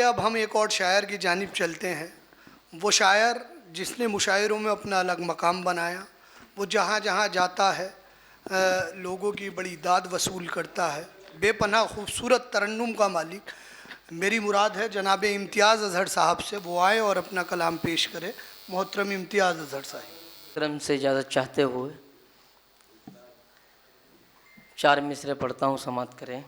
अब हम एक और शायर की जानिब चलते हैं। वो शायर जिसने मुशायरों में अपना अलग मकाम बनाया, वो जहाँ जहाँ जाता है लोगों की बड़ी दाद वसूल करता है। बेपनाह खूबसूरत तरन्नुम का मालिक। मेरी मुराद है जनाब इम्तियाज़ अज़हर साहब से, वो आए और अपना कलाम पेश करे। मोहतरम इम्तियाज़ अज़हर साहब। करम से इजाज़त चाहते हुए 4 मिसरे पढ़ता हूँ, समात करें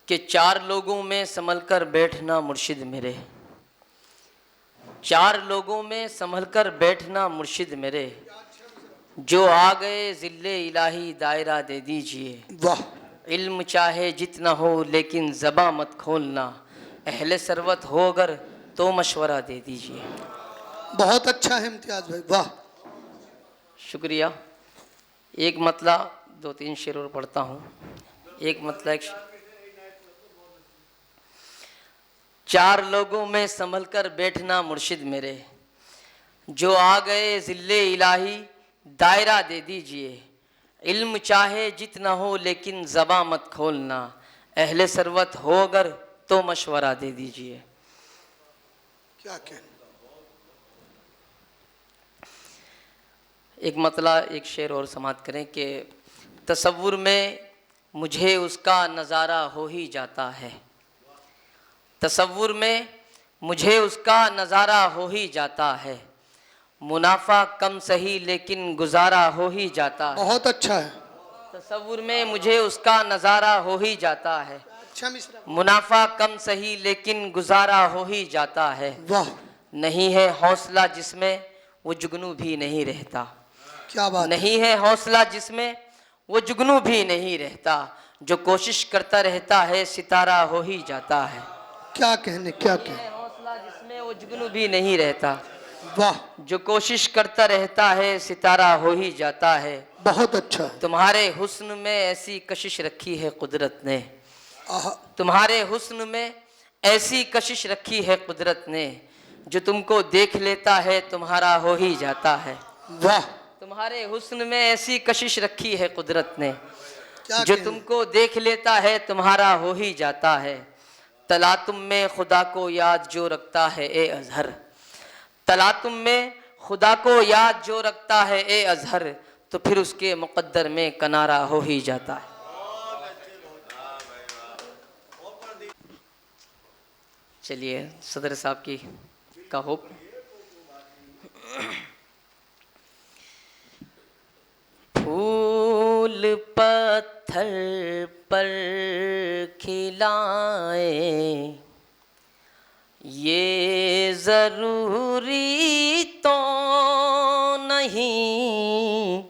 कि 4 लोगों में संभल कर बैठना मुर्शिद मेरे, 4 लोगों में संभल कर बैठना मुर्शिद मेरे, जो आ गए ज़िल्ले इलाही दायरा दे दीजिए। वाह। इल्म चाहे जितना हो लेकिन ज़बां मत खोलना, अहले सरवत हो अगर तो मशवरा दे दीजिए। बहुत अच्छा है इम्तियाज़ भाई, वाह। शुक्रिया। एक मतला 2-3 शेर और पढ़ता हूँ। एक मतला 4 लोगों में संभल कर बैठना मुर्शिद मेरे, जो आ गए ज़िल्ले इलाही दायरा दे दीजिए। इल्म चाहे जितना हो लेकिन ज़बां मत खोलना, अहले सरवत हो अगर तो मशवरा दे दीजिए। क्या कहना। एक मतला एक शेर और समात करें कि तसव्वुर में मुझे उसका नज़ारा हो ही जाता है, तसव्वुर में मुझे उसका नज़ारा हो ही जाता है। मुनाफा कम सही लेकिन गुजारा हो ही जाता है। बहुत अच्छा है। तसव्वुर में मुझे उसका नज़ारा हो ही जाता है। अच्छा मिसरा। मुनाफा कम सही लेकिन गुजारा हो ही जाता है। वाह। नहीं है हौसला जिसमें वो जुगनू भी नहीं रहता, क्या बात नहीं है हौसला जिसमें वो जुगनू भी नहीं रहता। जो कोशिश करता रहता है सितारा हो ही जाता है। क्या कहने, क्या कहने। हौसला जिसमें वो जुगनू भी नहीं रहता, वाह। जो कोशिश करता रहता है सितारा हो ही जाता है। बहुत अच्छा है। तुम्हारे हुस्न में ऐसी कशिश रखी है कुदरत ने, तुम्हारे हुस्न में ऐसी कशिश रखी है कुदरत ने, जो तुमको देख लेता है तुम्हारा हो ही जाता है। वाह। तुम्हारे हुस्न में ऐसी कशिश रखी है कुदरत ने, क्या जो कहने? तुमको देख लेता है तुम्हारा हो ही जाता है। तलातुम में खुदा को याद जो रखता है ए अजहर, तलातुम में खुदा को याद जो रखता है ए अजहर, तो फिर उसके मुकद्दर में कनारा हो ही जाता है। चलिए सदर साहब की का हुक्म। फूल पत्थर पर खिलाए ये ज़रूरी तो नहीं,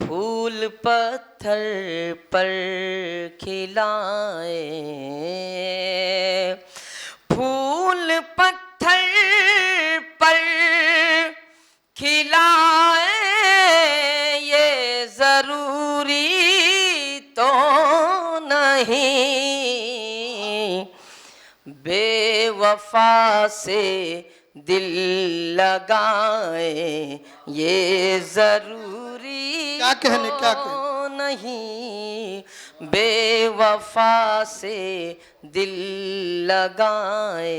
फूल पत्थर पर खिलाए, फूल पत्थर पर खिलाए ये ज़रूरी तो नहीं, बेवफा से दिल लगाए ये ज़रूरी क्या कहने, क्या कहने। नहीं, बेवफा से दिल लगाए।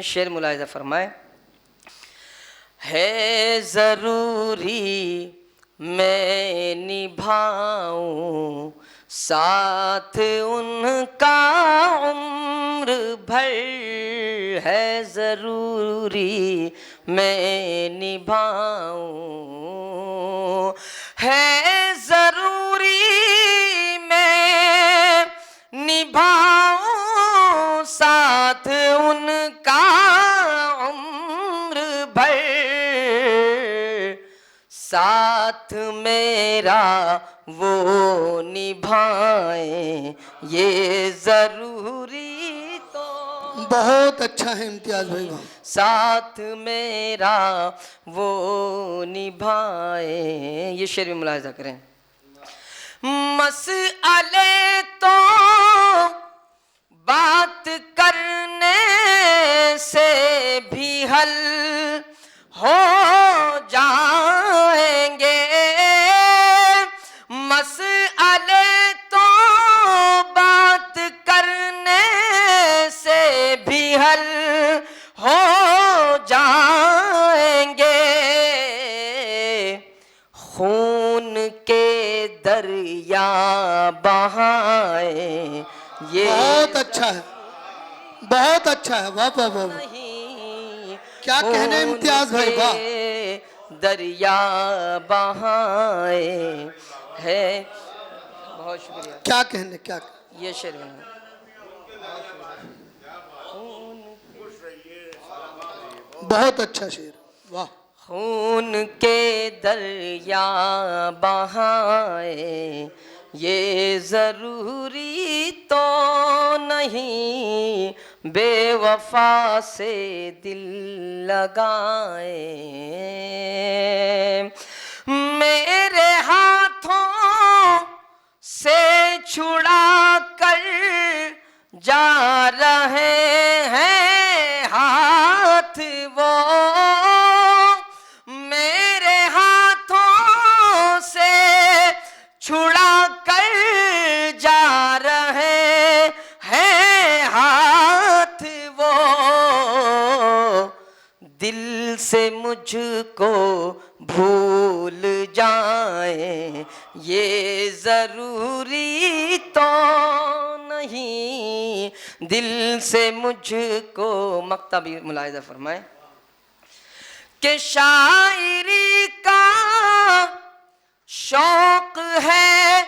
शेर मुलाहिज़ा फरमाए। है ज़रूरी मैं निभाऊं साथ उनका उम्र भर, है ज़रूरी मैं निभाऊं, है ज़रूरी मैं निभाऊं साथ उनका उम्र भर, साथ मेरा वो निभाए ये ज़रूरी तो। बहुत अच्छा है इम्तियाज़ भाई, वाह। साथ मेरा वो निभाए। ये शेर भी मुलाहिज़ा करें। मसअले तो बात करने से भी हल हो जाएंगे, मसअले तो बात करने से बहाए ये बहुत अच्छा है, बहुत अच्छा है, वाह वाह वाह। नहीं क्या कहने इम्तियाज भाई, वाह। के दरिया बहाए है। बहुत शुक्रिया। क्या कहने, क्या ये शेर गाना। बहुत अच्छा शेर, वाह। खून के दरिया बहाए ये ज़रूरी तो नहीं बेवफा से दिल लगाए। मेरे हाथों से छुड़ा कर जा रहे हैं हाथ वो, मेरे हाथों से छुड़ा कर जा रहे हैं हाथ वो, दिल से मुझको भूल जाए ये ज़रूरी तो नहीं दिल से मुझको। मक्ता भी मुलाहिज़ा फरमाए कि शायरी का शौक है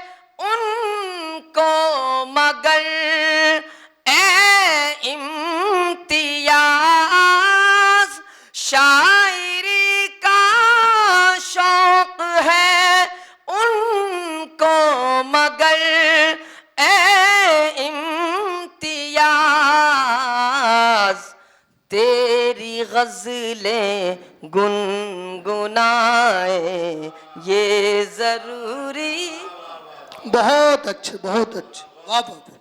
उनको मगर ए इम्तियाज, शायरी का शौक है उनको मगर ए इम्तियाज, तेरी गज़लें गुनगुनाए ये ज़रूरी। बहुत अच्छे, बहुत अच्छे, वाह वाह।